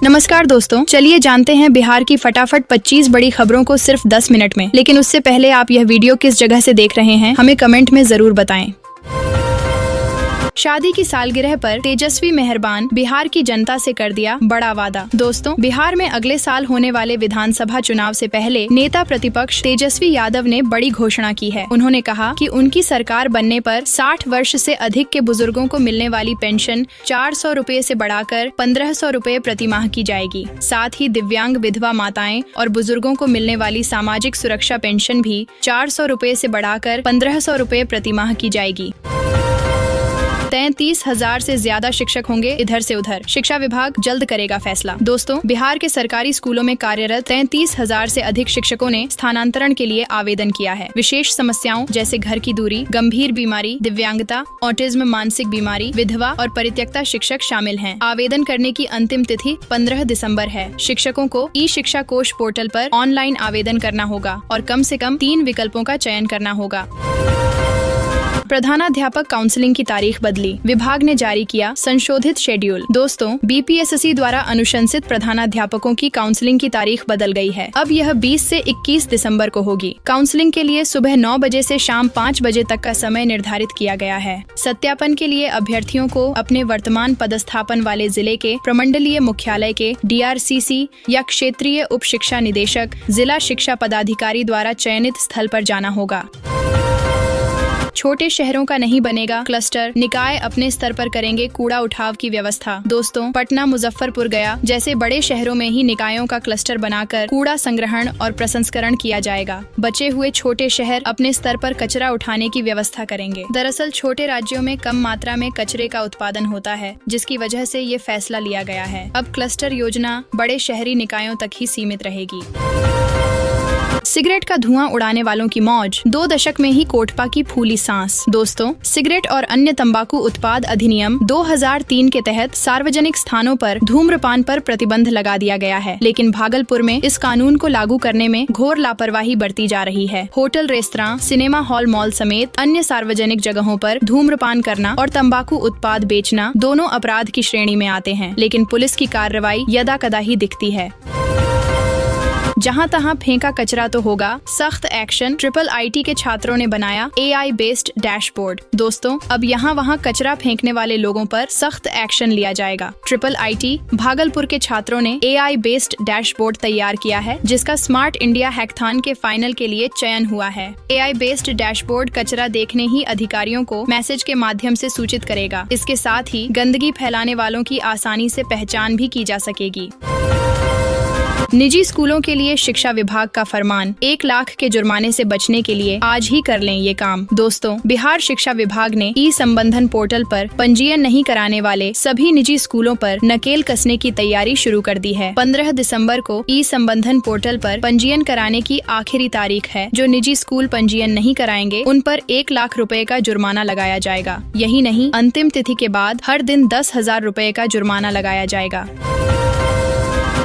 नमस्कार दोस्तों, चलिए जानते हैं बिहार की फटाफट 25 बड़ी खबरों को सिर्फ 10 मिनट में। लेकिन उससे पहले आप यह वीडियो किस जगह से देख रहे हैं हमें कमेंट में जरूर बताएं। शादी की सालगिरह पर तेजस्वी मेहरबान बिहार की जनता से कर दिया बड़ा वादा। दोस्तों, बिहार में अगले साल होने वाले विधानसभा चुनाव से पहले नेता प्रतिपक्ष तेजस्वी यादव ने बड़ी घोषणा की है। उन्होंने कहा कि उनकी सरकार बनने पर 60 वर्ष से अधिक के बुजुर्गों को मिलने वाली पेंशन 400 रुपए से बढ़ाकर 1500 रुपए प्रति माह की जाएगी। साथ ही दिव्यांग विधवा माताएं और बुजुर्गों को मिलने वाली सामाजिक सुरक्षा पेंशन भी 400 रुपए से बढ़ाकर 1500 रुपए प्रति माह की जाएगी। 33,000 से ज्यादा शिक्षक होंगे इधर से उधर, शिक्षा विभाग जल्द करेगा फैसला। दोस्तों, बिहार के सरकारी स्कूलों में कार्यरत 33,000 से अधिक शिक्षकों ने स्थानांतरण के लिए आवेदन किया है। विशेष समस्याओं जैसे घर की दूरी, गंभीर बीमारी, दिव्यांगता, ऑटिज्म, मानसिक बीमारी, विधवा और परित्यक्ता शिक्षक शामिल हैं। आवेदन करने की अंतिम तिथि 15 दिसंबर है। शिक्षकों को ई शिक्षा कोष पोर्टल पर ऑनलाइन आवेदन करना होगा और कम से कम 3 विकल्पों का चयन करना होगा। प्रधानाध्यापक काउंसलिंग की तारीख बदली, विभाग ने जारी किया संशोधित शेड्यूल। दोस्तों, बीपीएससी द्वारा अनुशंसित प्रधानाध्यापकों की काउंसलिंग की तारीख बदल गई है। अब यह 20 से 21 दिसंबर को होगी। काउंसलिंग के लिए सुबह 9 बजे से शाम 5 बजे तक का समय निर्धारित किया गया है। सत्यापन के लिए अभ्यर्थियों को अपने वर्तमान पदस्थापन वाले जिले के प्रमंडलीय मुख्यालय के डीआरसीसी या क्षेत्रीय उप शिक्षा निदेशक, जिला शिक्षा पदाधिकारी द्वारा चयनित स्थल पर जाना होगा। छोटे शहरों का नहीं बनेगा क्लस्टर, निकाय अपने स्तर पर करेंगे कूड़ा उठाव की व्यवस्था। दोस्तों, पटना, मुजफ्फरपुर, गया जैसे बड़े शहरों में ही निकायों का क्लस्टर बनाकर कूड़ा संग्रहण और प्रसंस्करण किया जाएगा। बचे हुए छोटे शहर अपने स्तर पर कचरा उठाने की व्यवस्था करेंगे। दरअसल छोटे राज्यों में कम मात्रा में कचरे का उत्पादन होता है, जिसकी वजह से ये फैसला लिया गया है। अब क्लस्टर योजना बड़े शहरी निकायों तक ही सीमित रहेगी। सिगरेट का धुआं उड़ाने वालों की मौज, 2 दशक में ही कोटपा की फूली सांस। दोस्तों, सिगरेट और अन्य तंबाकू उत्पाद अधिनियम 2003 के तहत सार्वजनिक स्थानों पर धूम्रपान पर प्रतिबंध लगा दिया गया है, लेकिन भागलपुर में इस कानून को लागू करने में घोर लापरवाही बरती जा रही है। Hotel, restaurant, cinema hall, mall समेत अन्य सार्वजनिक जगहों पर धूम्रपान करना और तंबाकू उत्पाद बेचना दोनों अपराध की श्रेणी में आते हैं, लेकिन पुलिस की कार्रवाई यदा कदा ही दिखती है। जहां तहां फेंका कचरा तो होगा सख्त एक्शन, IIT के छात्रों ने बनाया AI बेस्ड डैशबोर्ड। दोस्तों, अब यहाँ वहाँ कचरा फेंकने वाले लोगों पर सख्त एक्शन लिया जाएगा। IIT भागलपुर के छात्रों ने AI बेस्ड डैशबोर्ड तैयार किया है, जिसका स्मार्ट इंडिया हैकथॉन के फाइनल के लिए चयन हुआ है। AI बेस्ड डैशबोर्ड कचरा देखने ही अधिकारियों को मैसेज के माध्यम से सूचित करेगा। इसके साथ ही गंदगी फैलाने वालों की आसानी से पहचान भी की जा सकेगी। निजी स्कूलों के लिए शिक्षा विभाग का फरमान, 1 लाख के जुर्माने से बचने के लिए आज ही कर लें ये काम। दोस्तों, बिहार शिक्षा विभाग ने ई संबंधन पोर्टल पर पंजीयन नहीं कराने वाले सभी निजी स्कूलों पर नकेल कसने की तैयारी शुरू कर दी है। 15 दिसंबर को ई संबंधन पोर्टल पर पंजीयन कराने की आखिरी तारीख है। जो निजी स्कूल पंजीयन नहीं कराएंगे उन पर 1 लाख रुपए का जुर्माना लगाया जाएगा। यही नहीं, अंतिम तिथि के बाद हर दिन 10,000 रुपए का जुर्माना लगाया जाएगा।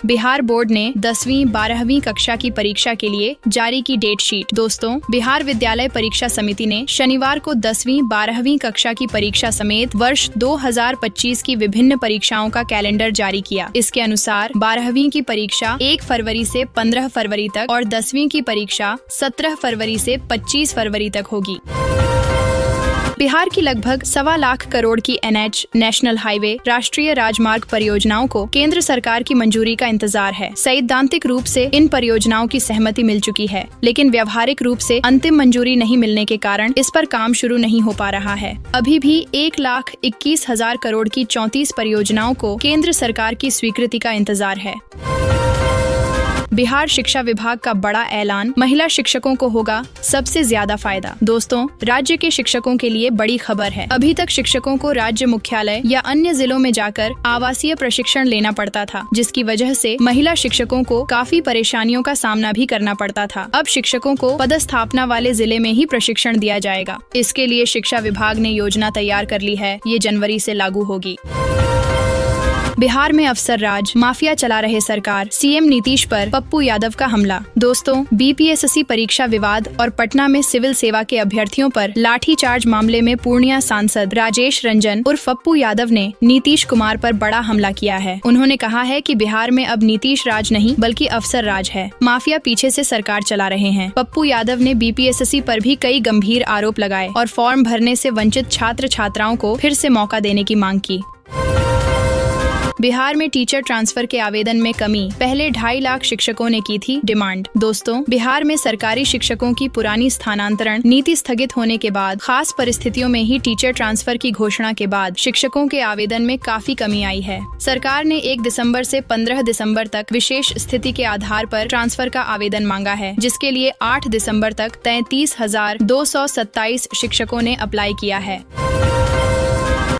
बिहार बोर्ड ने 10वीं 12वीं कक्षा की परीक्षा के लिए जारी की डेट शीट। दोस्तों, बिहार विद्यालय परीक्षा समिति ने शनिवार को 10वीं 12वीं कक्षा की परीक्षा समेत वर्ष 2025 की विभिन्न परीक्षाओं का कैलेंडर जारी किया। इसके अनुसार 12वीं की परीक्षा 1 फरवरी से 15 फरवरी तक और 10वीं की परीक्षा 17 फरवरी से 25 फरवरी तक होगी। बिहार की लगभग 1.25 लाख करोड़ की NH, नेशनल हाईवे, राष्ट्रीय राजमार्ग परियोजनाओं को केंद्र सरकार की मंजूरी का इंतजार है। सैद्धांतिक रूप से इन परियोजनाओं की सहमति मिल चुकी है, लेकिन व्यावहारिक रूप से अंतिम मंजूरी नहीं मिलने के कारण इस पर काम शुरू नहीं हो पा रहा है। अभी भी 1,21,000 करोड़ की 34 परियोजनाओं को केंद्र सरकार की स्वीकृति का इंतजार है। बिहार शिक्षा विभाग का बड़ा ऐलान, महिला शिक्षकों को होगा सबसे ज्यादा फायदा। दोस्तों, राज्य के शिक्षकों के लिए बड़ी खबर है। अभी तक शिक्षकों को राज्य मुख्यालय या अन्य जिलों में जाकर आवासीय प्रशिक्षण लेना पड़ता था, जिसकी वजह से महिला शिक्षकों को काफी परेशानियों का सामना भी करना पड़ता था। अब शिक्षकों को पदस्थापना वाले जिले में ही प्रशिक्षण दिया जाएगा। इसके लिए शिक्षा विभाग ने योजना तैयार कर ली है। ये जनवरी से लागू होगी। बिहार में अफसर राज माफिया चला रहे सरकार, सीएम नीतीश पर पप्पू यादव का हमला। दोस्तों, बीपीएससी परीक्षा विवाद और पटना में सिविल सेवा के अभ्यर्थियों पर लाठीचार्ज मामले में पूर्णिया सांसद राजेश रंजन उर्फ पप्पू यादव ने नीतीश कुमार पर बड़ा हमला किया है। उन्होंने कहा है कि बिहार में अब नीतीश राज नहीं बल्कि अफसर राज है, माफिया पीछे से सरकार चला रहे हैं। पप्पू यादव ने बीपीएससी पर भी कई गंभीर आरोप लगाए और फॉर्म भरने से वंचित छात्र छात्राओं को फिर से मौका देने की मांग की। बिहार में टीचर ट्रांसफर के आवेदन में कमी, पहले 2.5 लाख शिक्षकों ने की थी डिमांड। दोस्तों, बिहार में सरकारी शिक्षकों की पुरानी स्थानांतरण नीति स्थगित होने के बाद खास परिस्थितियों में ही टीचर ट्रांसफर की घोषणा के बाद शिक्षकों के आवेदन में काफी कमी आई है। सरकार ने 1 दिसंबर से 15 दिसंबर तक विशेष स्थिति के आधार पर ट्रांसफर का आवेदन मांगा है, जिसके लिए 8 दिसंबर तक 33,227 शिक्षकों ने अप्लाई किया है।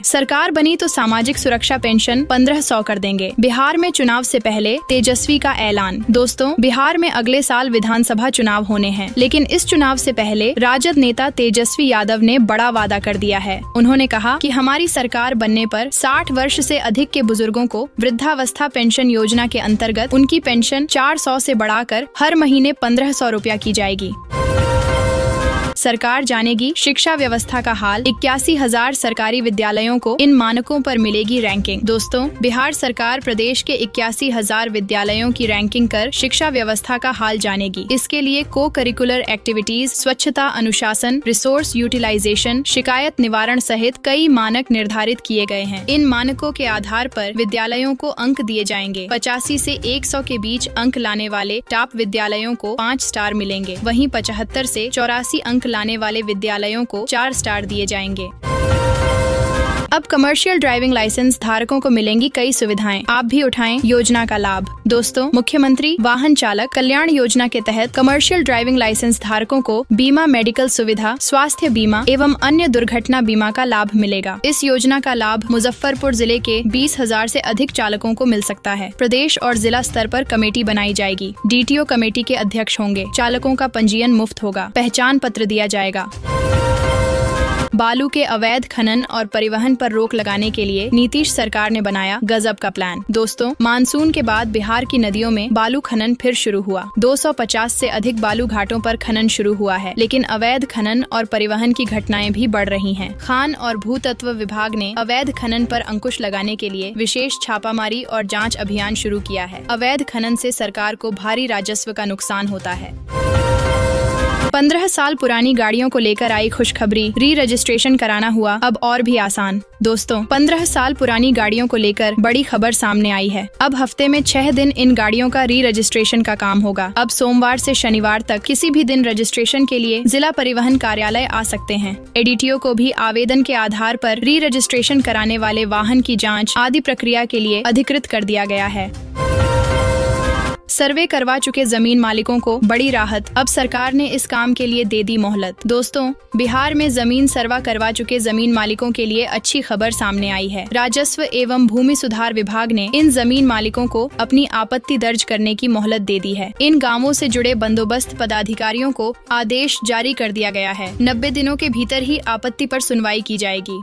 सरकार बनी तो सामाजिक सुरक्षा पेंशन 1500 कर देंगे। बिहार में चुनाव से पहले तेजस्वी का ऐलान। दोस्तों, बिहार में अगले साल विधानसभा चुनाव होने हैं, लेकिन इस चुनाव से पहले राजद नेता तेजस्वी यादव ने बड़ा वादा कर दिया है। उन्होंने कहा कि हमारी सरकार बनने पर 60 वर्ष से अधिक के बुजुर्गों को वृद्धावस्था पेंशन योजना के अंतर्गत उनकी पेंशन 400 से बढ़ाकर हर महीने 1500 रुपया की जाएगी। सरकार जानेगी शिक्षा व्यवस्था का हाल, 81,000 सरकारी विद्यालयों को इन मानकों पर मिलेगी रैंकिंग। दोस्तों, बिहार सरकार प्रदेश के 81,000 विद्यालयों की रैंकिंग कर शिक्षा व्यवस्था का हाल जानेगी। इसके लिए को करिकुलर एक्टिविटीज, स्वच्छता, अनुशासन, रिसोर्स यूटिलाइजेशन, शिकायत निवारण सहित कई मानक निर्धारित किए गए हैं। इन मानकों के आधार पर विद्यालयों को अंक दिए जाएंगे। 85 से 100 के बीच अंक लाने वाले टॉप विद्यालयों को 5 स्टार मिलेंगे, वहीं 75 से 84 अंक लाने वाले विद्यालयों को 4 स्टार दिए जाएंगे। अब कमर्शियल ड्राइविंग लाइसेंस धारकों को मिलेंगी कई सुविधाएं, आप भी उठाएं योजना का लाभ। दोस्तों, मुख्यमंत्री वाहन चालक कल्याण योजना के तहत कमर्शियल ड्राइविंग लाइसेंस धारकों को बीमा, मेडिकल सुविधा, स्वास्थ्य बीमा एवं अन्य दुर्घटना बीमा का लाभ मिलेगा। इस योजना का लाभ मुजफ्फरपुर जिले के 20,000 से अधिक चालकों को मिल सकता है। प्रदेश और जिला स्तर पर कमेटी बनाई जाएगी। डीटीओ कमेटी के अध्यक्ष होंगे। चालकों का पंजीयन मुफ्त होगा। पहचान पत्र दिया जाएगा। बालू के अवैध खनन और परिवहन पर रोक लगाने के लिए नीतीश सरकार ने बनाया गजब का प्लान। दोस्तों, मानसून के बाद बिहार की नदियों में बालू खनन फिर शुरू हुआ। 250 से अधिक बालू घाटों पर खनन शुरू हुआ है, लेकिन अवैध खनन और परिवहन की घटनाएं भी बढ़ रही हैं। खान और भूतत्व विभाग ने अवैध खनन पर अंकुश लगाने के लिए विशेष छापामारी और जाँच अभियान शुरू किया है। अवैध खनन से सरकार को भारी राजस्व का नुकसान होता है। 15 साल पुरानी गाड़ियों को लेकर आई खुशखबरी, री रजिस्ट्रेशन कराना हुआ अब और भी आसान। दोस्तों, 15 साल पुरानी गाड़ियों को लेकर बड़ी खबर सामने आई है। अब हफ्ते में 6 दिन इन गाड़ियों का री रजिस्ट्रेशन का काम होगा। अब सोमवार से शनिवार तक किसी भी दिन रजिस्ट्रेशन के लिए जिला परिवहन कार्यालय आ सकते हैं। एडीटीओ को भी आवेदन के आधार पर री रजिस्ट्रेशन कराने वाले वाहन की जाँच आदि प्रक्रिया के लिए अधिकृत कर दिया गया है। सर्वे करवा चुके जमीन मालिकों को बड़ी राहत, अब सरकार ने इस काम के लिए दे दी मोहलत। दोस्तों, बिहार में जमीन सर्वा करवा चुके जमीन मालिकों के लिए अच्छी खबर सामने आई है। राजस्व एवं भूमि सुधार विभाग ने इन जमीन मालिकों को अपनी आपत्ति दर्ज करने की मोहलत दे दी है। इन गांवों से जुड़े बंदोबस्त पदाधिकारियों को आदेश जारी कर दिया गया है। 90 दिनों के भीतर ही आपत्ति पर सुनवाई की जाएगी।